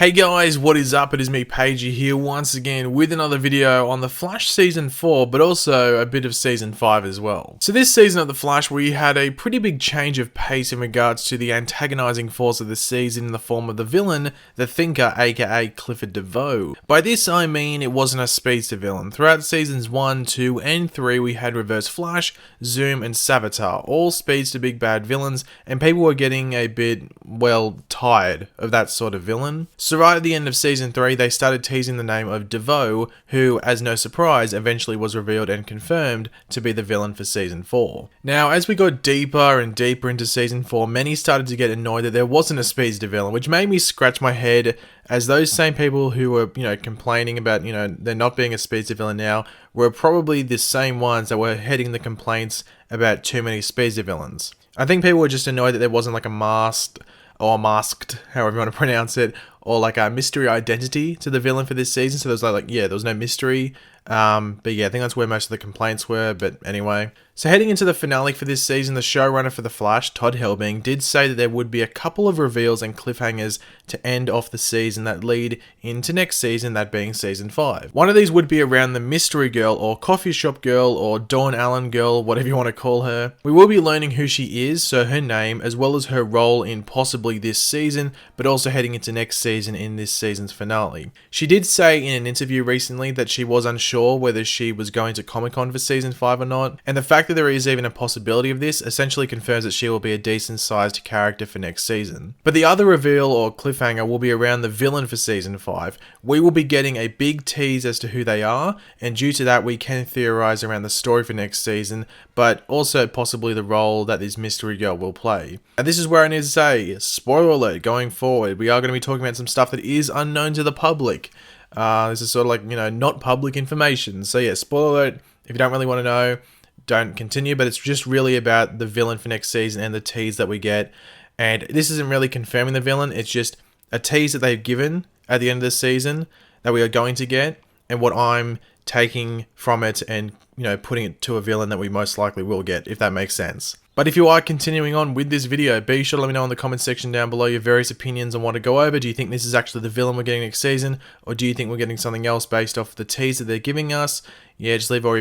Hey guys, what is up? It is me, Pagey, here once again with another video on The Flash Season 4, but also a bit of Season 5 as well. So this season of The Flash, we had a pretty big change of pace in regards to the antagonizing force of the season in the form of the villain, the Thinker, aka Clifford DeVoe. By this I mean it wasn't a speedster villain. Throughout Seasons 1, 2, and 3 we had Reverse Flash, Zoom, and Savitar, all speedster big bad villains, and people were getting a bit, well, tired of that sort of villain. So right at the end of Season 3, they started teasing the name of DeVoe, who, as no surprise, eventually was revealed and confirmed to be the villain for Season 4. Now, as we got deeper and deeper into Season 4, many started to get annoyed that there wasn't a speedster villain, which made me scratch my head, as those same people who were, complaining about, there not being a speedster villain now, were probably the same ones that were heading the complaints about too many speedster villains. I think people were just annoyed that there wasn't like a masked, however you want to pronounce it, or like a mystery identity to the villain for this season. So there's there was no mystery. But yeah, I think that's where most of the complaints were. But anyway, so heading into the finale for this season, the showrunner for The Flash, Todd Helbing, did say that there would be a couple of reveals and cliffhangers to end off the season that lead into next season, that being Season 5. One of these would be around the Mystery Girl, or Coffee Shop Girl, or Dawn Allen Girl, whatever you want to call her. We will be learning who she is, so her name, as well as her role in possibly this season, but also heading into next season in this season's finale. She did say in an interview recently that she was unsure whether she was going to Comic-Con for Season 5 or not, and the fact that there is even a possibility of this essentially confirms that she will be a decent sized character for next season. But the other reveal or cliffhanger will be around the villain for Season 5. We will be getting a big tease as to who they are, and due to that we can theorize around the story for next season, but also possibly the role that this Mystery Girl will play. And this is where I need to say, spoiler alert, going forward, we are going to be talking about some stuff that is unknown to the public. This is sort of like, not public information. So yeah, spoiler alert, if you don't really want to know, don't continue, but it's just really about the villain for next season and the tease that we get. And this isn't really confirming the villain, it's just a tease that they've given at the end of the season that we are going to get, and what I'm taking from it and, putting it to a villain that we most likely will get, if that makes sense. But if you are continuing on with this video, be sure to let me know in the comment section down below your various opinions on what to go over. Do you think this is actually the villain we're getting next season? Or do you think we're getting something else based off the tease that they're giving us? Yeah, just leave all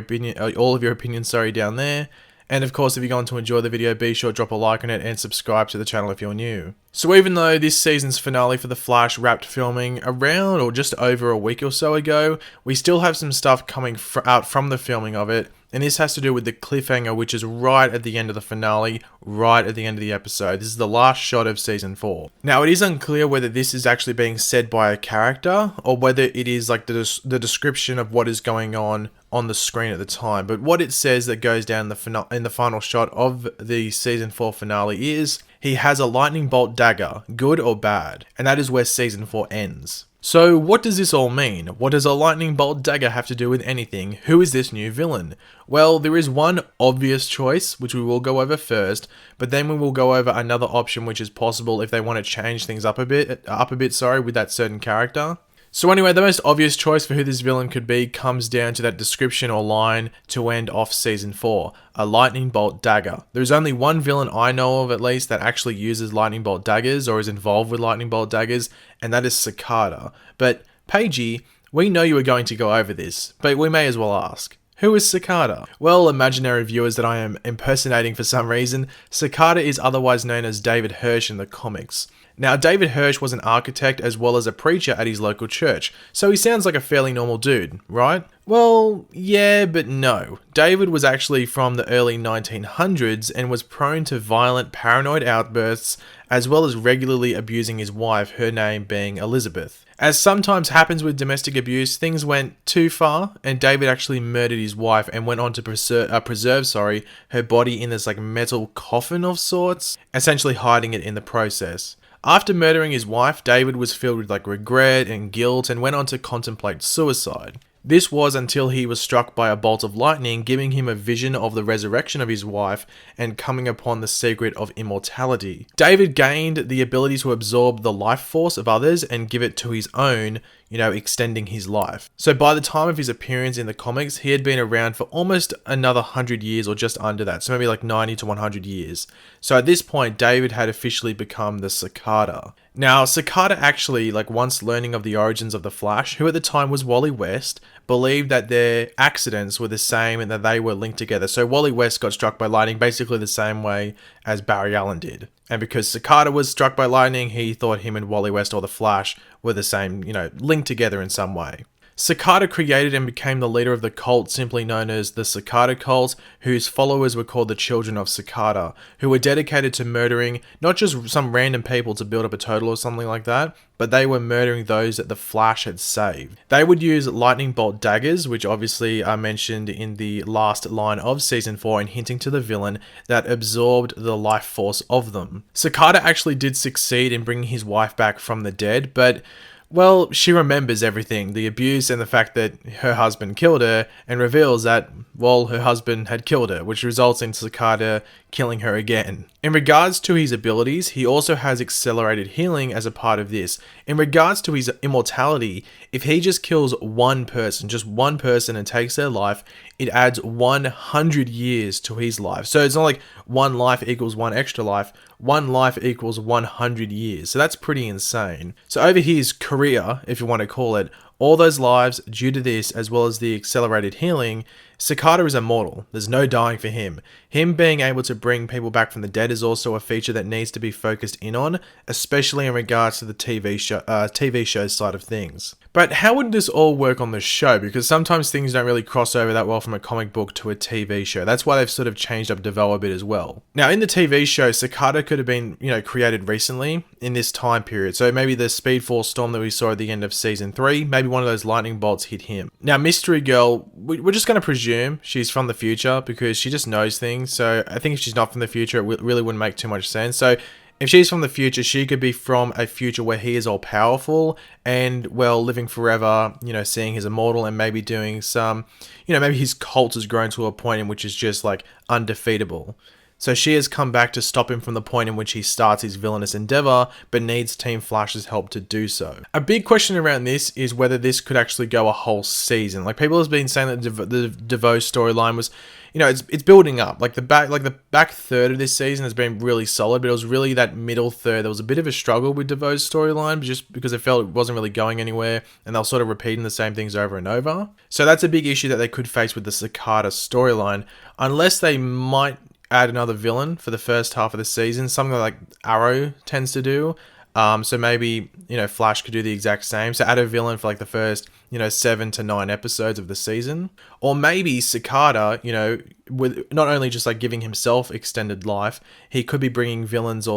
of your opinions down there. And of course, if you're going to enjoy the video, be sure to drop a like on it and subscribe to the channel if you're new. So even though this season's finale for The Flash wrapped filming around or just over a week or so ago, we still have some stuff coming out from the filming of it. And this has to do with the cliffhanger, which is right at the end of the finale, right at the end of the episode. This is the last shot of Season 4. Now, it is unclear whether this is actually being said by a character, or whether it is like the description of what is going on the screen at the time. But what it says that goes down in the final shot of the Season 4 finale is, he has a lightning bolt dagger, good or bad. And that is where Season 4 ends. So what does this all mean? What does a lightning bolt dagger have to do with anything? Who is this new villain? Well, there is one obvious choice, which we will go over first, but then we will go over another option which is possible if they want to change things up a bit, with that certain character. So anyway, the most obvious choice for who this villain could be comes down to that description or line to end off Season 4, a lightning bolt dagger. There's only one villain I know of, at least, that actually uses lightning bolt daggers or is involved with lightning bolt daggers, and that is Cicada. But Pagey, we know you were going to go over this, but we may as well ask. Who is Cicada? Well, imaginary viewers that I am impersonating for some reason, Cicada is otherwise known as David Hirsch in the comics. Now, David Hirsch was an architect as well as a preacher at his local church, so he sounds like a fairly normal dude, right? Well, yeah, but no. David was actually from the early 1900s and was prone to violent paranoid outbursts, as well as regularly abusing his wife, her name being Elizabeth. As sometimes happens with domestic abuse, things went too far, and David actually murdered his wife and went on to preserve her body in this metal coffin of sorts, essentially hiding it in the process. After murdering his wife, David was filled with regret and guilt and went on to contemplate suicide. This was until he was struck by a bolt of lightning, giving him a vision of the resurrection of his wife and coming upon the secret of immortality. David gained the ability to absorb the life force of others and give it to his own, extending his life. So by the time of his appearance in the comics, he had been around for almost another 100 years or just under that. So maybe like 90 to 100 years. So at this point, David had officially become the Cicada. Now, Cicada actually, once learning of the origins of the Flash, who at the time was Wally West, believed that their accidents were the same and that they were linked together. So Wally West got struck by lightning basically the same way as Barry Allen did. And because Cicada was struck by lightning, he thought him and Wally West or the Flash were the same, linked together in some way. Cicada created and became the leader of the cult simply known as the Cicada Cult, whose followers were called the Children of Cicada, who were dedicated to murdering not just some random people to build up a total or something like that, but they were murdering those that the Flash had saved. They would use lightning bolt daggers, which obviously are mentioned in the last line of Season 4 and hinting to the villain that absorbed the life force of them. Cicada actually did succeed in bringing his wife back from the dead, but well, she remembers everything, the abuse and the fact that her husband killed her, and reveals that, well, her husband had killed her, which results in Cicada killing her again. In regards to his abilities, he also has accelerated healing as a part of this. In regards to his immortality, if he just kills one person, and takes their life, it adds 100 years to his life. So it's not like one life equals one extra life, one life equals 100 years. So that's pretty insane. So over his career, if you want to call it, all those lives due to this, as well as the accelerated healing, Cicada is immortal. There's no dying for him. Him being able to bring people back from the dead is also a feature that needs to be focused in on, especially in regards to the TV show side of things. But how would this all work on the show? Because sometimes things don't really cross over that well from a comic book to a TV show. That's why they've sort of changed up Devo a bit as well. Now, in the TV show, Cicada could have been, created recently in this time period. So maybe the Speed Force storm that we saw at the end of Season 3, maybe one of those lightning bolts hit him. Now, Mystery Girl, we're just going to presume she's from the future because she just knows things. So I think if she's not from the future, it really wouldn't make too much sense. So if she's from the future, she could be from a future where he is all powerful and, well, living forever, seeing he's immortal and maybe doing some, maybe his cult has grown to a point in which is just undefeatable. So she has come back to stop him from the point in which he starts his villainous endeavor, but needs Team Flash's help to do so. A big question around this is whether this could actually go a whole season. People have been saying that the DeVoe storyline was, it's building up. The back third of this season has been really solid, but it was really that middle third. There was a bit of a struggle with DeVoe's storyline, just because it felt it wasn't really going anywhere, and they were sort of repeating the same things over and over. So that's a big issue that they could face with the Cicada storyline, unless they might add another villain for the first half of the season, something like Arrow tends to do. So maybe, Flash could do the exact same. So add a villain for the first, 7 to 9 episodes of the season. Or maybe Cicada, with not only just giving himself extended life, he could be bringing villains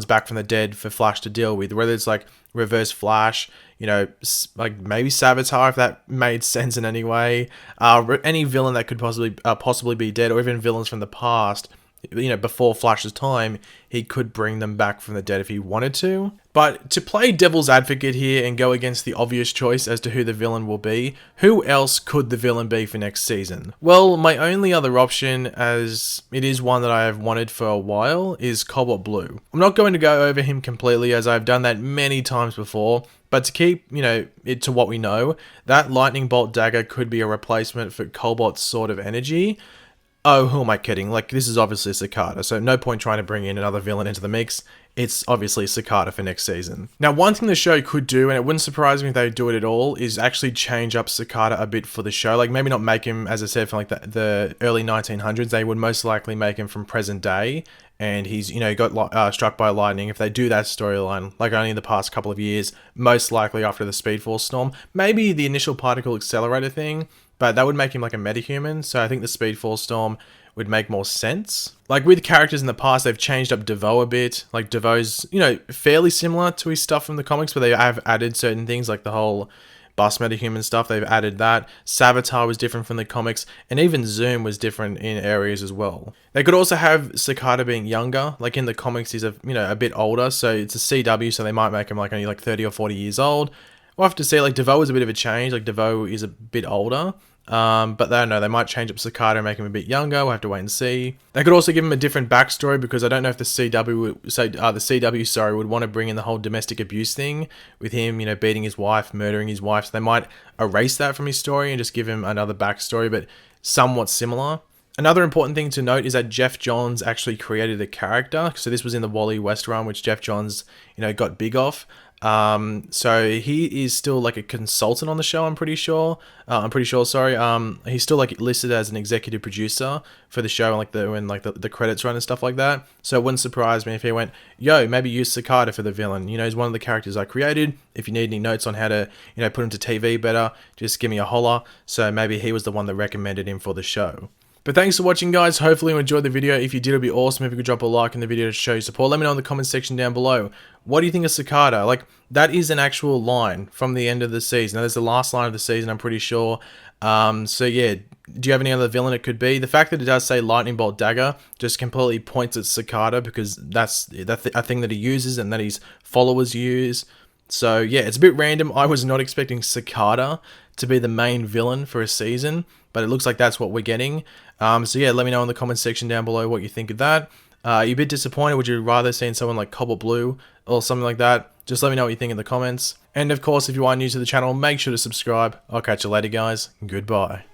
back from the dead for Flash to deal with, whether it's Reverse Flash, maybe Savitar, if that made sense in any way. Any villain that could possibly be dead, or even villains from the past, before Flash's time, he could bring them back from the dead if he wanted to. But to play devil's advocate here and go against the obvious choice as to who the villain will be, who else could the villain be for next season? Well, my only other option, as it is one that I have wanted for a while, is Cobalt Blue. I'm not going to go over him completely, as I've done that many times before, but to keep, it to what we know, that lightning bolt dagger could be a replacement for Cobalt's Sword of Energy. Oh, who am I kidding? This is obviously Cicada, so no point trying to bring in another villain into the mix. It's obviously Cicada for next season. Now, one thing the show could do, and it wouldn't surprise me if they do it at all, is actually change up Cicada a bit for the show. Maybe not make him, as I said, from the early 1900s. They would most likely make him from present day, and he's, got struck by lightning. If they do that storyline, only in the past couple of years, most likely after the Speed Force storm. Maybe the initial particle accelerator thing, but that would make him a metahuman, so I think the Speed Force storm would make more sense. With characters in the past, they've changed up DeVoe a bit. DeVoe's, fairly similar to his stuff from the comics, but they have added certain things, the whole bus metahuman stuff. They've added that. Savitar was different from the comics, and even Zoom was different in areas as well. They could also have Cicada being younger. In the comics, he's a bit older, so it's a CW, so they might make him only 30 or 40 years old. We'll have to see. DeVoe is a bit of a change. DeVoe is a bit older. But I don't know, they might change up Cicada and make him a bit younger. We'll have to wait and see. They could also give him a different backstory, because I don't know if the CW, sorry, would want to bring in the whole domestic abuse thing with him, you know, beating his wife, murdering his wife. So they might erase that from his story and just give him another backstory, but somewhat similar. Another important thing to note is that Jeff Johns actually created the character. So this was in the Wally West run, which Jeff Johns, you know, got big off. So he is still like a consultant on the show, I'm pretty sure. Sorry. He's still like listed as an executive producer for the show, like when the credits run and stuff like that. So it wouldn't surprise me if he went, yo, maybe use Cicada for the villain. You know, he's one of the characters I created. If you need any notes on how to, you know, put him to TV better, just give me a holler. So maybe he was the one that recommended him for the show. But thanks for watching, guys. Hopefully you enjoyed the video. If you did, it'd be awesome if you could drop a like in the video to show your support. Let me know in the comment section down below. What do you think of Cicada? Like, that is an actual line from the end of the season. Now, there's the last line of the season, I'm pretty sure. So yeah, do you have any other villain it could be? The fact that it does say Lightning Bolt Dagger just completely points at Cicada, because that's a thing that he uses and that his followers use. So yeah, it's a bit random. I was not expecting Cicada to be the main villain for a season, but it looks like that's what we're getting. So yeah, let me know in the comment section down below what you think of that. Are you a bit disappointed? Would you rather see someone like Cobalt Blue or something like that? Just let me know what you think in the comments. And of course, if you are new to the channel, make sure to subscribe. I'll catch you later, guys. Goodbye.